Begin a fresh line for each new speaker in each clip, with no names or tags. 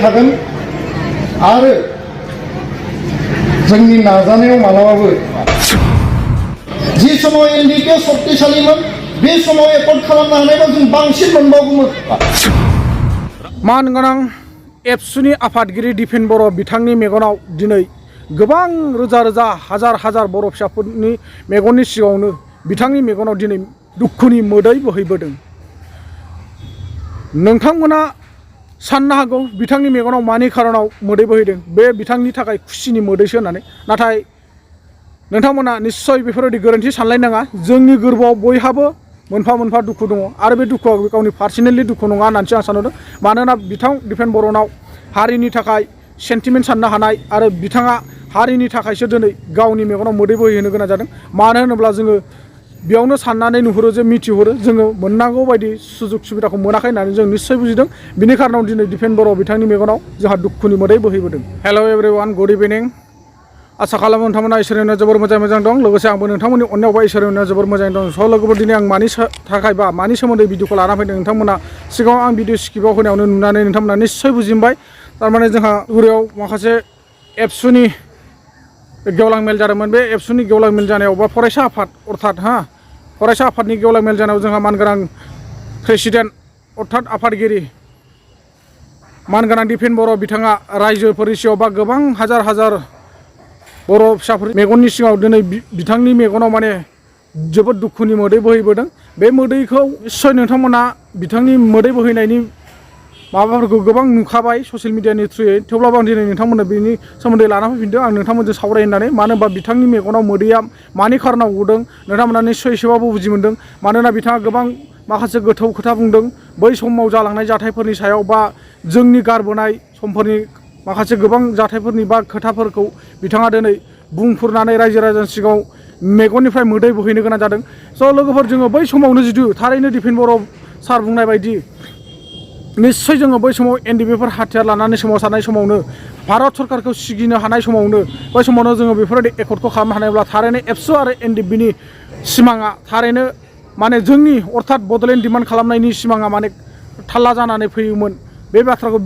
थागोन आरो जोंनि नाजानायाव मालाबाबो जि समाव एनडिपि शक्तिशालीमोन बे समाव एकर्ड खालामनो हानायबा जों बांसिन मोनबावगौमोन।
मानगोनां एबसुनि आफादगिरि दिपेन बर' बिथांनि मेगनाव दिनै गोबां रोजा रोजा हाजार हाजार बर' फिसाफोरनि मेगननि सिगाङावनो बिथांनि मेगनाव दिनै दुखुनि मोदै बोहैबोदों। नोंथांमोना साननो हागौ बिथांनि मेगनाव मानि खारनाव मोदै बोहैदों, बे बिथांनि थाखाय खुसिनि मोदैसो होननानै। नाथाय नोंथांमोना निस्सय बेफोरबायदि गोरोन्थि सानलायनाङा। जोंनि गोरबोआव बयहाबो मोनफा मोनफा दुखु दङ आरो बे दुखुआ गावनि पार्सनेलि दुखु नङा होननानैसो आं सानहरदों। मानोना बिथां दिपेन बर'नाव हारिनि थाखाय सेन्टिमेन्ट साननो हानाय आरो बिथाङा हारिनि थाखायसो दिनै गावनि मेगनाव मोदै बोहैहोनो गोनां जादों। मानो होनोब्ला जोङो बेयावनो साननानै नुहुरो जे मिथिहरो जोङो मोननांगौ बायदि सुजुग सुबिदाखौ मोनाखै होननानै जों निस्सय बुजिदों। बिनि खारनाव दिनै दिपेन बर' बिथांनि मेगनाव जोंहा दुखुनि मोदै बोहैबोदों। हेल' एभरिवान, गुड इभिनिं। आसा खालामो नोंथांमोना इसोरनि अननायाव जोबोर मोजां दं। लोगोसे आंबो नोंथांमोननि अननायावबा इसोरनि अननायाव जोबोर मोजाङै दं। स' लोगोफोर दिनै आं मानि थाखाय बा मानि सोमोन्दै भिडिअखौ लाना फैदों नोंथांमोना सिगाङाव आं भिडिअ स्क्रिप्टआव होनायावनो नुनानै नोंथांमोना निस्सय बुजिबाय। थारमाने जोंहा उरियाव माखासे एबसुनि गेवलां मेल जादोंमोन। बे एबसुनि गेवलां मेल जानायाव बा फरायसा आफाद अर्थात फरायसा आफादनि गेवलां मेल जानायाव जोंहा मानगोनां प्रेसिडेन्ट अर्थात आफादगिरि मानगोनां दिपेन बर' बिथाङा रायजोफोरनि सिगाङाव बा गोबां हाजार हाजार बर' फिसाफोर मेगननि सिगाङाव दिनै बिथांनि मेगनाव माने जोबोद दुखुनि मोदै बोहैबोदों। बे मोदैखौ निस्सय नोंथांमोना बिथांनि मोदै बोहैनायनि माबाफोरखौ गोबां नुखाबाय ससियेल मिडियानि थ्रुयै। थेवब्लाबो आं दिनै नोंथांमोननो बेनि सोमोन्दै लाना फैफिनदों। आं नोंथांमोनजों सावराय होननानै। मानो होनबा बिथांनि मेगनाव मोदैया मानि खारनाव गदों नोंथांमोना निस्सय एसेबाबो बुजि मोन्दों। मानोना बिथाङा गोबां माखासे गोथौ खोथा बुंदों बै समाव जालांनाय जाथायफोरनि सायाव बा जोंनि गारबोनाय समफोरनि माखासे गोबां जाथायफोरनि बा खोथाफोरखौ बिथाङा दिनै बुंफुरनानै रायजो राजानि सिगाङाव मेगननिफ्राय मोदै बोहैनो गोनां जादों। स' लोगोफोर जोङो बै समावनो जिथु थारैनो दिपेन बर' सार बुंनाय बायदि निस्सय जोङो बै समाव एनडिपिफोर हाथियार लानानै सोमावसारनाय समावनो भारत सरकारखौ सिगिनो हानाय समावनो बै समावनो जोङो बेफोरबायदि एकर्डखौ खालामनो हानायब्ला थारैनो एबसु आरो एनडिपिनि सिमाङा थारैनो माने जोंनि अर्थात बड'लेण्ड डिमान्ड खालामनायनि सिमाङा माने थाल्ला जानानै फैयोमोन। बे बाथ्राखौ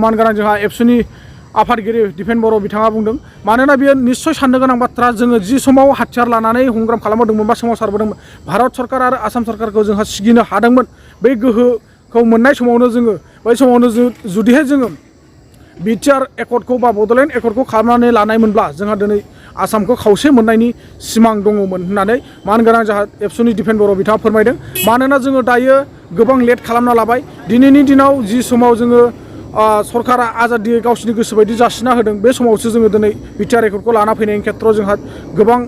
मानगोनां जोंहा एबसुनि आफादगिरि दिपेन बर' बिथाङा बुंदों। मानोना बेयो निस्सय साननो गोनां बाथ्रा। जोङो जि समाव हाथियार लानानै संग्राम खालामबोदोंमोन बा सोमावसारबोदोंमोन भारत सरकार आरो आसाम सरकारखौ जोंहा सिगिनो हादोंमोन। बै गोहोखौ मोननाय समावनो जोङो बै समावनो जुदिहाय जोङो बिटिआर एकर्डखौ बा बड'लेण्ड एकर्डखौ खालामनानै लानायमोनब्ला जोंहा दिनै आसामखौ खावसे मोननायनि सिमां दङमोन होननानै मानगोनां जोंहा एबसुनि दिपेन बर' बिथाङा फोरमायदों। मानोना जोङो दायो गोबां लेट खालामना लाबाय। दिनैनि दिनाव जि समाव जोङो सरकारा आजादियै गावसिनि गोसो बायदि जासिना होदों बे समावसो जोङो दिनै बिटिआर एकर्डखौ लाना फैनायनि खेथ्रआव जोंहा गोबां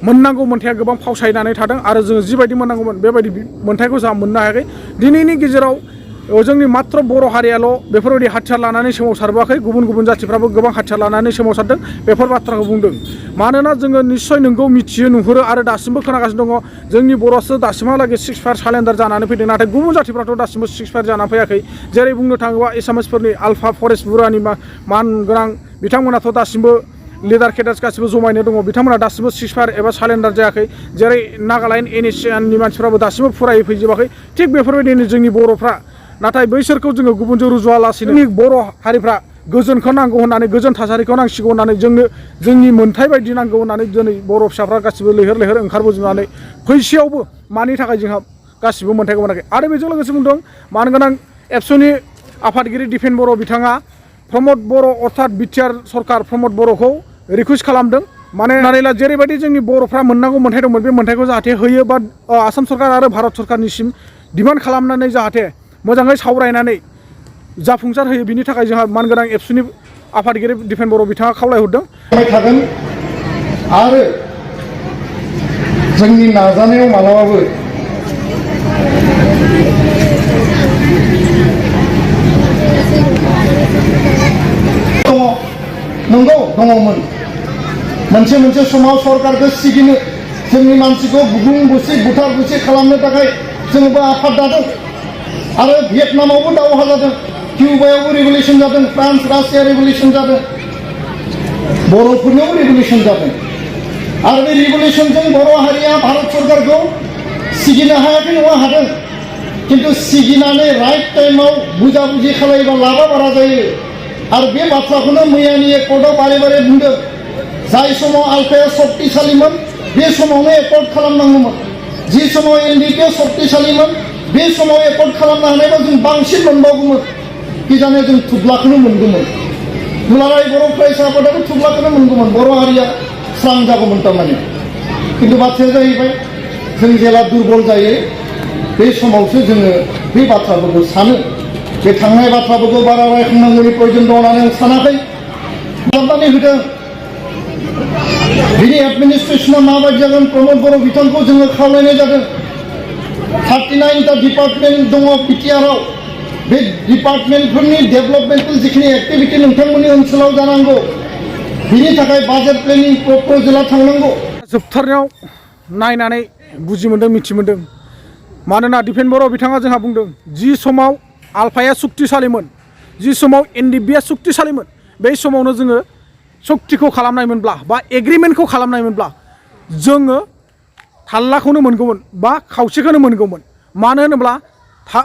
मोननांगौ मोन्थाया गोबां फावसायनानै थादों आरो जोङो जिबायदि मोननांगौमोन बेबायदि मोन्थायखौ जोंहा मोननो हायाखै। दिनैनि गेजेराव जोंनि मात्र बर' हारियाल' बेफोरबायदि हाथियार लानानै सोमावसारबोआखै, गुबुन गुबुन जाथिफ्राबो गोबां हाथियार लानानै सोमावसारदों। बेफोर बाथ्राखौ बुंदों। मानोना जोङो निस्सय नोंगौ मिथियो नुहुरो आरो दासिमबो खोनागासिनो दङ जोंनि बर'आसो दासिमहालागै 6 फायार सालेन्डार जानानै फैदों। नाथाय गुबुन जाथिफ्राथ' दासिमबो 6 फायार जानानै फैयाखै। जेरै बुंनो थाङोबा एसामिसफोरनि आलफा फरेस्ट बुरानि मानगोनां बिथांमोनाथ' दासिमबो लिडार केडार्स गासिबो जमायनो दङ। बिथांमोना दासिमबो 6 फायार एबा सालेन्डार जायाखै। जेरै नागालेण्ड NACनि मानसिफ्राबो दासिमबो फुरायै फैजोबाखै। थिग बेफोरबायदिनो जोंनि बर'फ्रा नाथाय बैसोरखौ जोङो गुबुनजों रुजुवालासिनो जोंनि बर' हारिफ्रा गोजोनखौ नांगौ होननानै गोजोन थासारिखौ नांसिगौ होननानै जोंनि मोन्थाय बायदि नांगौ होननानै दिनै बर' फिसाफ्रा गासिबो लैहोर लैहोर ओंखारबोजोबनानै फैसेयावबो मानि थाखाय जोंहा गासिबो मोन्थायखौ मोनाखै। आरो बेजों लोगोसे बुंदों मानगोनां एबसुनि आफादगिरि दिपेन बर' बिथाङा प्रमद बर' अर्थात बिटिआर सरकार प्रमद बर'खौ रिकुवेस्ट खालामदों। माने नारेला जेरैबायदि जोंनि बर'फ्रा मोननांगौ मोन्थाय दंमोन बे मोन्थायखौ जाहाथे होयो बा आसाम सरकार आरो भारत सरकारनिसिम डिमान्ड खालामनानै जाहाथे मोजाङै सावरायनानै जाफुंसार होयो। बिनि थाखाय जोंहा मानगोनां एबसुनि आफादगिरि दिपेन बर' बिथाङा खावलायहरदों।
थागोन आरो जोंनि नाजानायाव मालाबाबो नंगौ दङमोन। मोनसे समाव सरकारखौ सिगिनो जोंनि मानसिखौ गुबुं बुसि बुथार बुसि खालामनो थाखाय जोंबो आफाद दादों आरो भियेटनामावबो दावहा जादों, किउबायावबो रिभलिउसन जादों, फ्रान्स रासिया रिभलिउसन जादों, बर'फोरनियावबो रिभलिउसन जादों। आरो बे रिभलिउसनजों बर' हारिया भारत सरकारखौ सिगिनो हायाखै नङा हादों। खिन्थु सिगिनानै राइट टाइमाव बुजा बुजि खालायोबा लाबा बारा जायो। आरो बे बाथ्राखौनो मैयानि एकर्डआव बारे बारे बुंदों जाय समाव आल्फाया शक्तिशालीमोन बे समावनो एकर्ड खालामनांगौमोन जि समाव एनडिके शक्तिशालीमोन बे समाव एकर्ड खालामनो हानायबा जों बांसिन मोनबावगौमोन कि जाने जों थुब्लाखौनो मोनगौमोन दुलाराय बर' फरायसा आफादाबो थुब्लाखौनो मोनगौमोन बर' हारिया स्रां जागौमोन थारमाने खिन्थु बाथ्राया जाहैबाय जों जेला दुर्बल जायो बे समावसो जोङो बे बाथ्राफोरखौ सानो बे थांनाय बाथ्राफोरखौ बारा रायखांनांगौनि प्रयोजन दं होननानै आं सानाखै खालामनानै होदों बिनि एडमिनिस्ट्रेसना माबायदि जागोन प्रमद बर' बिथांखौ जोङो खावलायनाय जादों 39टा डिपार्टमेन्ट दङ बिटिआरआव बे डिपार्टमेन्टफोरनि डेभेलपमेन्टेल जिखिनि एक्टिभिटि नोंथांमोननि ओनसोलाव जानांगौ बिनि थाखाय बाजेट प्लेनिं प्रप'जेला थांनांगौ
जोबथारनायाव नायनानै बुजि मोन्दों मिथि मोन्दों मानोना दिपेन बर' बिथाङा जोंहा बुंदों जि समाव आल्फाया शक्तिशालीमोन जि समाव एनडिबिआ शक्तिशालीमोन बे समावनो जोङो सक्तिखौ खालामनायमोनब्ला बा एग्रिमेन्टखौ खालामनायमोनब्ला जोङो थाल्लाखौनो मोनगौमोन बा खावसेखौनो मोनगौमोन मानो होनोब्ला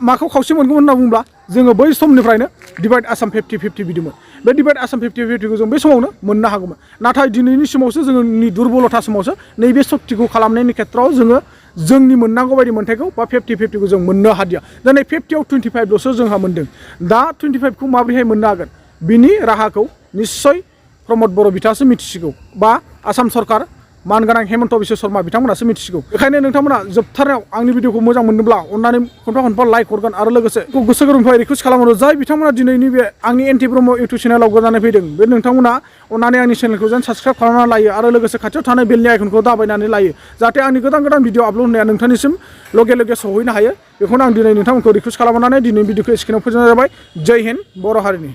माखौ खावसे मोनगौमोन होनना बुङोब्ला जोङो बै समनिफ्रायनो डिभाइड आसाम 50-50 बिदिमोन बे डिभाइड आसाम 50-50खौ जों बे समावनो मोननो हागौमोन नाथाय दिनैनि समावसो जोंनि दुर्बलता समावसो नैबे सक्तिखौ खालामनायनि खेत्रआव जोङो जोंनि मोननांगौ बायदि मोन्थायखौ बा 50-50खौ जों मोननो हादिया दिनै 50आव 25ल'सो जोंहा मोनदों दा 25खौ माबोरैहाय मोननो हागोन बिनि राहाखौ निस्सय प्रमद बर' बिथाङासो मिथिसिगौ बा आसाम सरकार मानगोनां हेमन्त बिश्व शर्मा बिथांमोनासो मिथिसिगौ बेखायनो नोंथांमोना जोबथारनायाव आंनि भिडिअखौ मोजां मोनदोंब्ला अन्नानै खनफा लाइक हरगोन आरो लोगोसे गोसो गोरबोनिफ्राय रिकुवेस्ट खालामहरो जाय बिथांमोना दिनैनि बे आंनि एन्टि ब्रह्म इउटुब चेनेलाव गोदानै फैदों बे नोंथांमोना अन्नानै आंनि चेनेलखौ जेन साबस्क्राइब खालामनानै लायो आरो लोगोसे खाथियाव थानाय बेलनि आइकनखौ दाबायनानै लायो जाहाथे आंनि गोदान भिडिअ आपल'ड होनाया नोंथांनिसिम लगे सहैनो हायो बेखौनो आं दिनै नोंथांमोनखौ रिकुवेस्ट खालामनानै दिनै भिडिअखौ स्क्रिनाव फोजोबनाय जाबाय जय हिन्द बर' हारिनि